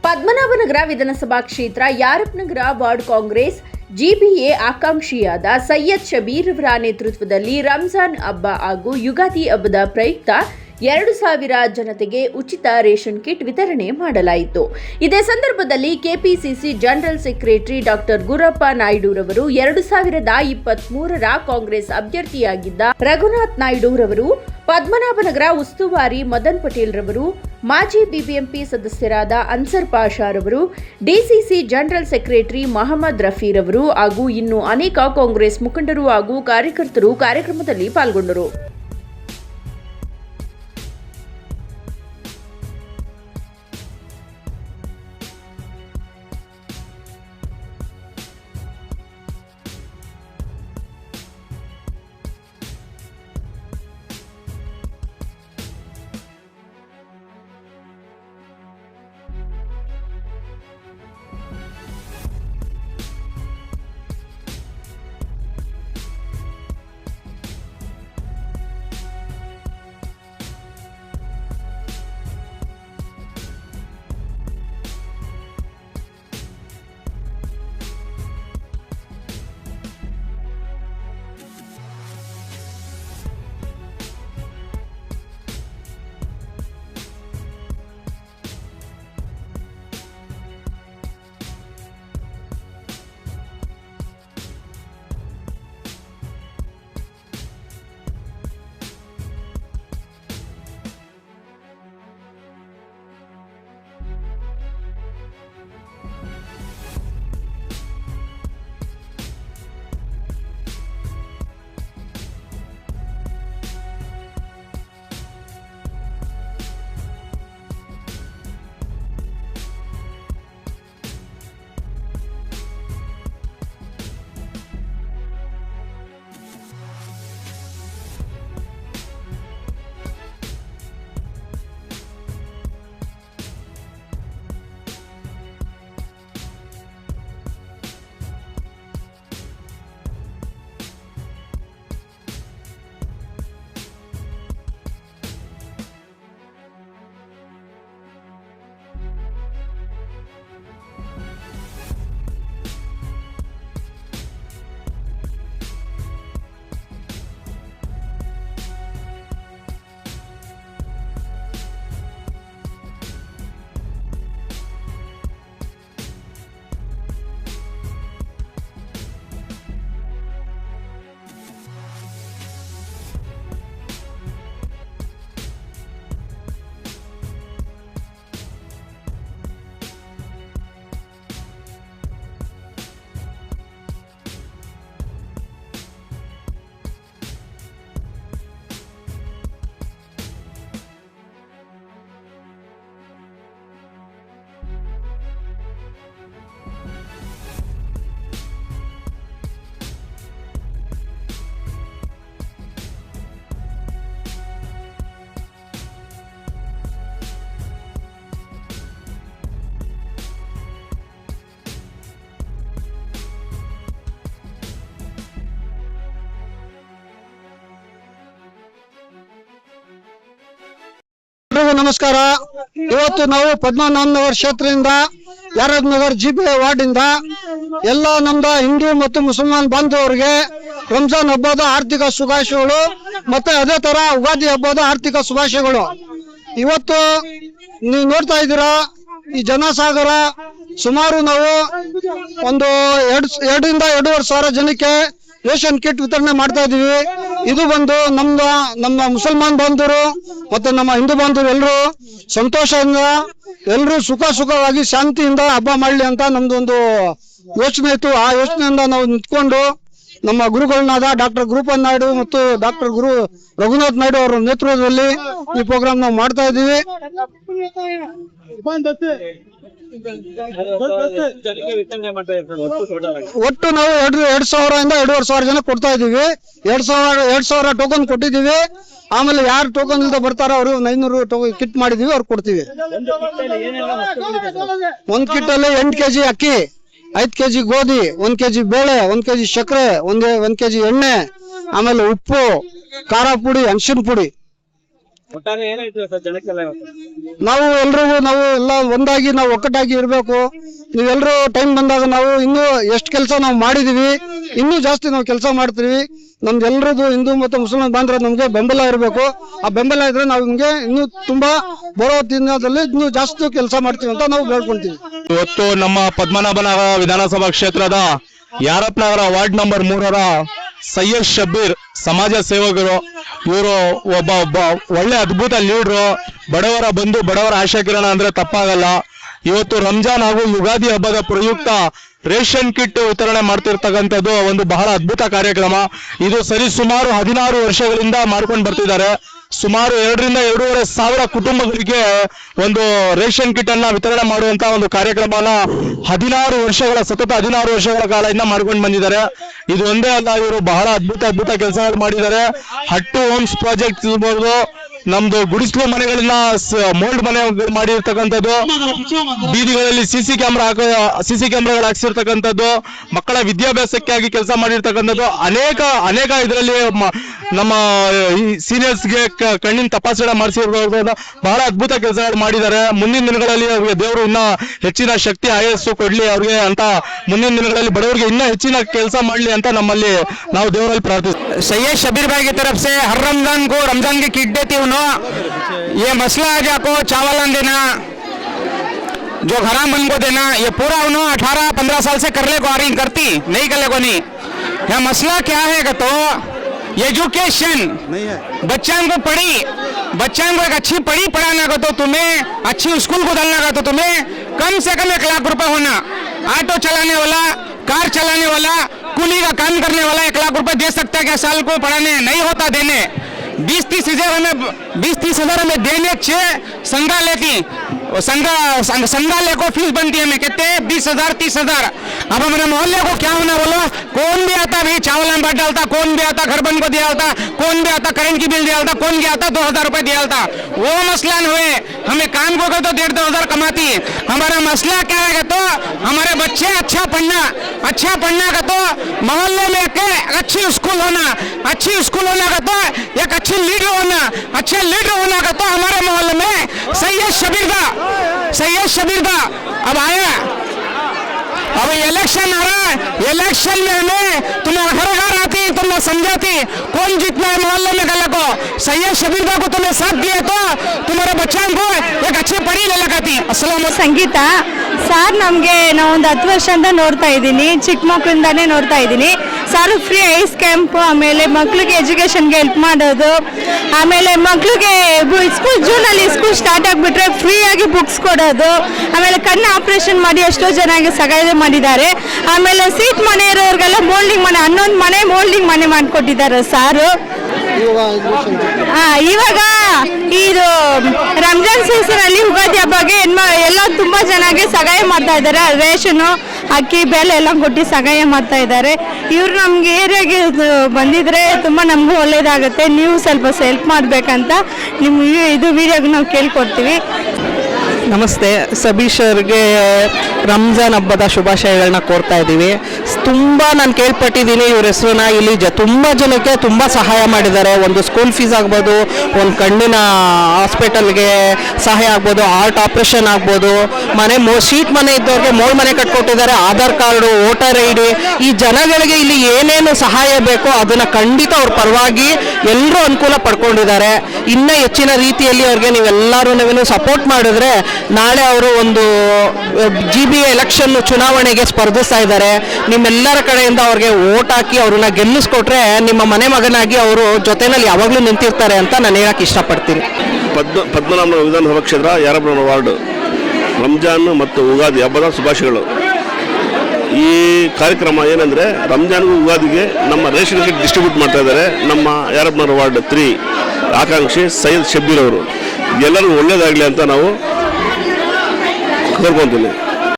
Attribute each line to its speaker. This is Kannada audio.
Speaker 1: ಪದ್ಮನಾಭನಗರ ವಿಧಾನಸಭಾ ಕ್ಷೇತ್ರ ಯಾರಪ್ಪನಗರ ವಾರ್ಡ್ ಕಾಂಗ್ರೆಸ್ ಜಿಬಿಎ ಆಕಾಂಕ್ಷಿಯಾದ ಸೈಯದ್ ಶಬೀರ್ ಅವರ ನೇತೃತ್ವದಲ್ಲಿ ರಂಜಾನ್ ಹಬ್ಬ ಹಾಗೂ ಯುಗಾದಿ ಹಬ್ಬದ ಪ್ರಯುಕ್ತ 2,000 ಜನತೆಗೆ ಉಚಿತ ರೇಷನ್ ಕಿಟ್ ವಿತರಣೆ ಮಾಡಲಾಯಿತು. ಇದೇ ಸಂದರ್ಭದಲ್ಲಿ KPCC general secretary doctor Gurappa ನಾಯ್ಡುರವರು 2023ರ ಕಾಂಗ್ರೆಸ್ ಅಭ್ಯರ್ಥಿಯಾಗಿದ್ದ ರಘುನಾಥ್ ನಾಯ್ಡುರವರು, ಪದ್ಮನಾಭನಗರ ಉಸ್ತುವಾರಿ ಮದನ್ ಪಟೇಲ್ ರವರು, ಮಾಜಿ ಬಿಬಿಎಂಪಿ ಸದಸ್ಯರಾದ ಅನ್ಸರ್ ಪಾಷಾರವರು, ಡಿಸಿಸಿ ಜನರಲ್ ಸೆಕ್ರೆಟರಿ ಮಹಮ್ಮದ್ ರಫೀರವರು ಹಾಗೂ ಇನ್ನು ಅನೇಕ ಕಾಂಗ್ರೆಸ್ ಮುಖಂಡರು ಹಾಗೂ ಕಾರ್ಯಕರ್ತರು ಕಾರ್ಯಕ್ರಮದಲ್ಲಿ ಪಾಲ್ಗೊಂಡರು.
Speaker 2: ನಮಸ್ಕಾರ. ಇವತ್ತು ನಾವು ಪದ್ಮನಾಭನಗರ ಕ್ಷೇತ್ರದಿಂದ ಯಾರಪ್ಪನಗರ ಜಿಬಿಎ ವಾರ್ಡ್ ಇಂದ ಎಲ್ಲ ನಮ್ದ ಹಿಂದೂ ಮತ್ತು ಮುಸಲ್ಮಾನ್ ಬಾಂಧವರಿಗೆ ರಂಜಾನ್ ಹಬ್ಬದ ಆರ್ಥಿಕ ಶುಭಾಶಯಗಳು ಮತ್ತೆ ಅದೇ ತರ ಯುಗಾದಿ ಹಬ್ಬದ ಆರ್ಥಿಕ ಶುಭಾಶಯಗಳು. ಇವತ್ತು ನೀವು ನೋಡ್ತಾ ಇದ್ದೀರಾ ಈ ಜನಸಾಗರ, ಸುಮಾರು ನಾವು ಒಂದು 2ರಿಂದ 2.5 ಸಾವಿರ ಜನಕ್ಕೆ ರೇಷನ್ ಕಿಟ್ ವಿತರಣೆ ಮಾಡ್ತಾ ಇದೀವಿ. ಇದು ಬಂದು ನಮ್ಮ ಮುಸಲ್ಮಾನ್ ಬಾಂಧವರು ಮತ್ತೆ ನಮ್ಮ ಹಿಂದೂ ಬಾಂಧವರು ಎಲ್ಲರೂ ಸಂತೋಷದಿಂದ, ಎಲ್ಲರೂ ಸುಖವಾಗಿ ಶಾಂತಿಯಿಂದ ಹಬ್ಬ ಮಾಡ್ಲಿ ಅಂತ ನಮ್ದು ಒಂದು ಯೋಚನೆ ಇತ್ತು. ಆ ಯೋಚನೆಯಿಂದ ನಾವು ನಿಂತ್ಕೊಂಡು ನಮ್ಮ ಗುರುಗಳನ್ನಾದ ಡಾಕ್ಟರ್ ಗುರಪ್ಪ ನಾಯ್ಡು ಮತ್ತು ಡಾಕ್ಟರ್ ರಘುನಾಥ್ ನಾಯ್ಡು ಅವರ ನೇತೃತ್ವದಲ್ಲಿ ಈ ಪ್ರೋಗ್ರಾಮ್ ನಾವು ಮಾಡ್ತಾ ಇದ್ದೀವಿ. ಒಟ್ಟು ನಾವು 2,000ರಿಂದ 2.5 ಸಾವಿರ ಜನ ಕೊಡ್ತಾ ಇದೀವಿ. 2,000 ಟೋಕನ್ ಕೊಟ್ಟಿದ್ದೀವಿ. ಆಮೇಲೆ ಯಾರು ಟೋಕನ್ ಇಲ್ದ ಬರ್ತಾರೋ ಅವರು 900 ಟೋಕನ್ ಕಿಟ್ ಮಾಡಿದೀವಿ, ಅವ್ರು ಕೊಡ್ತೀವಿ. ಒಂದ್ ಕಿಟ್ ಅಲ್ಲಿ 8 kg ಅಕ್ಕಿ, 5 kg ಗೋಧಿ, 1 kg ಬೇಳೆ, 1 kg ಸಕ್ಕರೆ, 1 kg ಎಣ್ಣೆ, ಆಮೇಲೆ ಉಪ್ಪು, ಖಾರ ಪುಡಿ, ಅರಿಶಿನ ಪುಡಿ
Speaker 3: ಒಟ್ಟಾರೆ ಏನ್ ಹೇಳ್ತೀರಾ ಸರ್ ಜನಕ್ಕೆಲ್ಲ ಇವತ್ತು?
Speaker 2: ನಾವು ಎಲ್ರಿಗೂ ನಾವು ಎಲ್ಲ ಒಂದಾಗಿ ನಾವು ಒಕ್ಕಟ್ಟಾಗಿ ಇರಬೇಕು. ನೀವೆಲ್ಲರೂ ಟೈಮ್ ಬಂದಾಗ ನಾವು ಇನ್ನೂ ಎಷ್ಟು ಕೆಲಸ ನಾವು ಮಾಡಿದೀವಿ, ಇನ್ನೂ ಜಾಸ್ತಿ ನಾವು ಕೆಲಸ ಮಾಡ್ತೀವಿ. ನಮ್ದೆಲ್ಲರದು ಹಿಂದೂ ಮತ್ತು ಮುಸಲ್ಮಾನ್ ಬಾಂಧವ ನಮ್ಗೆ ಬೆಂಬಲ ಇರಬೇಕು. ಆ ಬೆಂಬಲ ಇದ್ರೆ ನಾವು ಹಿಂಗೆ ಇನ್ನೂ ತುಂಬಾ ಬರೋ ದಿನದಲ್ಲಿ ಇನ್ನೂ ಜಾಸ್ತಿ ಕೆಲಸ ಮಾಡ್ತೀವಿ ಅಂತ ನಾವು ಹೇಳ್ಕೊಂತೀವಿ.
Speaker 4: ಇವತ್ತು ನಮ್ಮ ಪದ್ಮನಾಭನಗರ ವಿಧಾನಸಭಾ ಕ್ಷೇತ್ರದ ಯಾರಪ್ಪನಗರ ವಾರ್ಡ್ ನಂಬರ್ 3ರ ಸೈಯದ್ ಶಬೀರ್ ಸಮಾಜ ಸೇವಕರು. ಇವರು ಒಬ್ಬ ಒಳ್ಳೆ ಅದ್ಭುತ ಲೀಡ್ರು. ಬಡವರ ಬಂಧು, ಬಡವರ ಆಶಾಕಿರಣ ಅಂದ್ರೆ ತಪ್ಪಾಗಲ್ಲ. ಇವತ್ತು ರಂಜಾನ್ ಹಾಗೂ ಯುಗಾದಿ ಹಬ್ಬದ ಪ್ರಯುಕ್ತ ರೇಷನ್ ಕಿಟ್ ವಿತರಣೆ ಮಾಡ್ತಿರ್ತಕ್ಕಂಥದ್ದು ಒಂದು ಬಹಳ ಅದ್ಭುತ ಕಾರ್ಯಕ್ರಮ. ಇದು ಸರಿ ಸುಮಾರು 16 ವರ್ಷಗಳಿಂದ ಮಾಡ್ಕೊಂಡು ಬರ್ತಿದ್ದಾರೆ. ಸುಮಾರು 2 ರಿಂದ 2.5 ಸಾವಿರ ಕುಟುಂಬಗಳಿಗೆ ಒಂದು ರೇಷನ್ ಕಿಟ್ ಅನ್ನ ವಿತರಣೆ ಮಾಡುವಂತ ಒಂದು ಕಾರ್ಯಕ್ರಮನ 16 ವರ್ಷಗಳ ಕಾಲದಿಂದ ಮಾಡ್ಕೊಂಡು ಬಂದಿದ್ದಾರೆ. ಇದು ಒಂದೇ ಅಲ್ಲ, ಇವರು ಬಹಳ ಅದ್ಭುತ ಕೆಲಸಗಳು ಮಾಡಿದ್ದಾರೆ. ಹಟ್ಟು ಹೋಮ್ಸ್ ಪ್ರಾಜೆಕ್ಟ್ ಇರ್ಬೋದು, ನಮ್ದು ಗುಡಿಸ್ಲು ಮನೆಗಳನ್ನ ಮೋಲ್ಡ್ ಮನೆ ಮಾಡಿರ್ತಕ್ಕಂಥದ್ದು, ಬೀದಿಗಳಲ್ಲಿ ಸಿಸಿ ಕ್ಯಾಮ್ರಾಗಳು ಹಾಕ್ಸಿರ್ತಕ್ಕಂಥದ್ದು, ಮಕ್ಕಳ ವಿದ್ಯಾಭ್ಯಾಸಕ್ಕಾಗಿ ಕೆಲಸ ಮಾಡಿರ್ತಕ್ಕಂಥದ್ದು, ಅನೇಕ ಇದರಲ್ಲಿ ನಮ್ಮ ಸೀನಿಯರ್ಸ್ಗೆ ಕಣ್ಣಿನ ತಪಾಸಣೆ ಮಾಡಿಸಿರೋದ್ರಿಂದ ಬಹಳ ಅದ್ಭುತ ಕೆಲಸಗಳು ಮಾಡಿದ್ದಾರೆ. ಮುಂದಿನ ದಿನಗಳಲ್ಲಿ ಅವ್ರಿಗೆ ದೇವರು ಇನ್ನ ಹೆಚ್ಚಿನ ಶಕ್ತಿ ಆಯಸ್ಸು ಕೊಡ್ಲಿ ಅವ್ರಿಗೆ ಅಂತ, ಮುಂದಿನ ದಿನಗಳಲ್ಲಿ ಬಡವರಿಗೆ ಇನ್ನೂ ಹೆಚ್ಚಿನ ಕೆಲಸ ಮಾಡ್ಲಿ ಅಂತ ನಮ್ಮಲ್ಲಿ ನಾವು ದೇವರಲ್ಲಿ ಪ್ರಾರ್ಥಿಸ್ತೀವಿ.
Speaker 5: सैयद शबीर भाई की तरफ से हर रमजान को रमजान की किट देती हूँ। ये मसला आज आपको चावल देना, जो हराम बन को देना, ये पूरा उन्होंने 18-15 साल से कर ले को आ रही करती नहीं कर ले को नहीं। यह मसला क्या है तो एजुकेशन नहीं है। बच्चों को एक अच्छी पढ़ी पढ़ाना का तो तुम्हें अच्छी स्कूल को डालना का तो तुम्हें कम से कम 1 लाख रुपए होना। ऑटो चलाने वाला, कार चलाने वाला, कुली का काम करने वाला 1 लाख रुपए दे सकता है क्या साल को पढ़ाने? नहीं होता देने। 20-30 हजार हमें देने छे संगा लेती, संगाले को फीस बनती है हमें कहते हैं 20,000-30 हजार। अब हमारे मोहल्ले को क्या होना बोलो? कौन भी आता भाई चावल बांट डालता, कौन भी आता घर बन को दिया डालता, कौन भी आता करेंट की बिल दिया डालता, कौन भी आता 2,000 रुपए दिया डालता। वो मसला न हुए, हमें काम को तो 1,500-2 हजार कमाती। हमारा मसला क्या है तो हमारे बच्चे अच्छा पढ़ना का तो मोहल्ले में अच्छी स्कूल होना का तो एक अच्छे लीडर होना का तो हमारे मोहल्ले में सैयद शबीर का अब आया। अब इलेक्शन आ रहा है, इलेक्शन में हमें तुम्हें घर आती, तुमने समझाती कौन जीतना है मोहल्ले में गला को। सैयद शबीर को तुम्हें साथ दिए तो तुम्हारे बच्चों को एक अच्छी पढ़ी ले लगाती। अस्सलाम
Speaker 6: ಸಂಗೀತ ಸಾರ್ ನಮಗೆ ನಾವು ಒಂದು 10 ವರ್ಷದಿಂದ ನೋಡ್ತಾ ಇದ್ದೀನಿ, ಚಿಕ್ಕ ಮಕ್ಕಳಿಂದಾನೇ ನೋಡ್ತಾ ಇದ್ದೀನಿ. ಸಾರು ಫ್ರೀ ಐಸ್ ಕ್ಯಾಂಪ್, ಆಮೇಲೆ ಮಕ್ಕಳಿಗೆ ಎಜುಕೇಷನ್ಗೆ ಹೆಲ್ಪ್ ಮಾಡೋದು, ಆಮೇಲೆ ಮಕ್ಕಳಿಗೆ ಜೂನಲ್ಲಿ ಸ್ಕೂಲ್ ಸ್ಟಾರ್ಟ್ ಆಗಿಬಿಟ್ರೆ ಫ್ರೀಯಾಗಿ ಬುಕ್ಸ್ ಕೊಡೋದು, ಆಮೇಲೆ ಕಣ್ಣು ಆಪರೇಷನ್ ಮಾಡಿ ಎಷ್ಟೋ ಜನಕ್ಕೆ ಸಹಾಯ ಮಾಡಿದ್ದಾರೆ. ಆಮೇಲೆ ಸೀಟ್ ಮನೆ ಇರೋರಿಗೆಲ್ಲ ಮೋಲ್ಡಿಂಗ್ ಮನೆ, 11 ಮನೆ ಮೋಲ್ಡಿಂಗ್ ಮನೆ ಮಾಡಿಕೊಟ್ಟಿದ್ದಾರೆ ಸಾರು. ಇವಾಗ ಇದು ರಂಜಾನ್ ಸೀಸನ್ ಅಲ್ಲಿ ಯುಗಾದಿ ಹಬ್ಬಗೆ ಎಲ್ಲ ತುಂಬಾ ಜನಕ್ಕೆ ಸಹಾಯ ಮಾಡ್ತಾ ಇದ್ದಾರೆ. ರೇಷನು, ಅಕ್ಕಿ, ಬೇಳೆ ಎಲ್ಲ ಕೊಟ್ಟು ಸಹಾಯ ಮಾಡ್ತಾ ಇದ್ದಾರೆ. ಇವ್ರು ನಮ್ಗೆ ಏರಿಯಾಗೆ ಬಂದಿದ್ರೆ ತುಂಬಾ ನಮಗೂ ಒಳ್ಳೇದಾಗುತ್ತೆ. ನೀವು ಸ್ವಲ್ಪ ಹೆಲ್ಪ್ ಮಾಡ್ಬೇಕಂತ ನಿಮ್ಗೆ ಇದು ವಿಡಿಯೋಗೆ ನಾವು ಕೇಳ್ಕೊಡ್ತೀವಿ.
Speaker 7: ನಮಸ್ತೆ. ಸಬೀಶ್ ಅವ್ರಿಗೆ ರಂಜಾನ್ ಹಬ್ಬದ ಶುಭಾಶಯಗಳನ್ನ ಕೋರ್ತಾ ಇದ್ದೀವಿ. ತುಂಬ ನಾನು ಕೇಳ್ಪಟ್ಟಿದ್ದೀನಿ ಇವ್ರ ಹೆಸರನ್ನ. ಇಲ್ಲಿ ತುಂಬ ಜನಕ್ಕೆ ತುಂಬ ಸಹಾಯ ಮಾಡಿದ್ದಾರೆ. ಒಂದು ಸ್ಕೂಲ್ ಫೀಸ್ ಆಗ್ಬೋದು, ಒಂದು ಕಣ್ಣಿನ ಹಾಸ್ಪಿಟಲ್ಗೆ ಸಹಾಯ ಆಗ್ಬೋದು, ಹಾರ್ಟ್ ಆಪ್ರೇಷನ್ ಆಗ್ಬೋದು, ಶೀಟ್ ಮನೆ ಇದ್ದವ್ರಿಗೆ ಮೋಳ್ ಮನೆ ಕಟ್ಕೊಟ್ಟಿದ್ದಾರೆ, Aadhaar card, voter I D. ಈ ಜನಗಳಿಗೆ ಇಲ್ಲಿ ಏನೇನು ಸಹಾಯ ಬೇಕೋ ಅದನ್ನು ಖಂಡಿತ ಅವ್ರ ಪರವಾಗಿ ಎಲ್ಲರೂ ಅನುಕೂಲ ಪಡ್ಕೊಂಡಿದ್ದಾರೆ. ಇನ್ನೂ ಹೆಚ್ಚಿನ ರೀತಿಯಲ್ಲಿ ಅವ್ರಿಗೆ ನೀವೆಲ್ಲರೂ ಸಪೋರ್ಟ್ ಮಾಡಿದ್ರೆ ನಾಳೆ ಅವರು ಒಂದು GBA ಎಲೆಕ್ಷನ್ ಚುನಾವಣೆಗೆ ಸ್ಪರ್ಧಿಸ್ತಾ ಇದ್ದಾರೆ. ನಿಮ್ಮೆಲ್ಲರ ಕಡೆಯಿಂದ ಅವ್ರಿಗೆ ವೋಟ್ ಹಾಕಿ ಅವ್ರನ್ನ ಗೆಲ್ಲಿಸ್ಕೊಟ್ರೆ ನಿಮ್ಮ ಮನೆ ಮಗನಾಗಿ ಅವರು ಜೊತೆನಲ್ಲಿ ಯಾವಾಗಲೂ ನಿಂತಿರ್ತಾರೆ ಅಂತ ನಾನು ಹೇಳಕ್ಕೆ ಇಷ್ಟಪಡ್ತೀನಿ.
Speaker 8: ಪದ್ಮನಾಭ ವಿಧಾನಸಭಾ ಕ್ಷೇತ್ರ ಯಾರಪ್ಪನಗರ ವಾರ್ಡ್ ರಂಜಾನ್ ಮತ್ತು ಯುಗಾದಿ ಹಬ್ಬದ ಶುಭಾಶಯಗಳು. ಈ ಕಾರ್ಯಕ್ರಮ ಏನಂದರೆ ರಂಜಾನ್ಗೂ ಯುಗಾದಿಗೆ ನಮ್ಮ ರೇಷನ್ ಕಿಟ್ ಡಿಸ್ಟ್ರಿಬ್ಯೂಟ್ ಮಾಡ್ತಾ ಇದ್ದಾರೆ ನಮ್ಮ ಯಾರಪ್ಪನಗರ ವಾರ್ಡ್ 3 ಆಕಾಂಕ್ಷಿ ಸೈಯದ್ ಶಬೀರ್ ಅವರು. ಎಲ್ಲರಿಗೂ ಒಳ್ಳೇದಾಗಲಿ ಅಂತ ನಾವು ಕೋರ್ಕೊಳ್ತೀನಿ.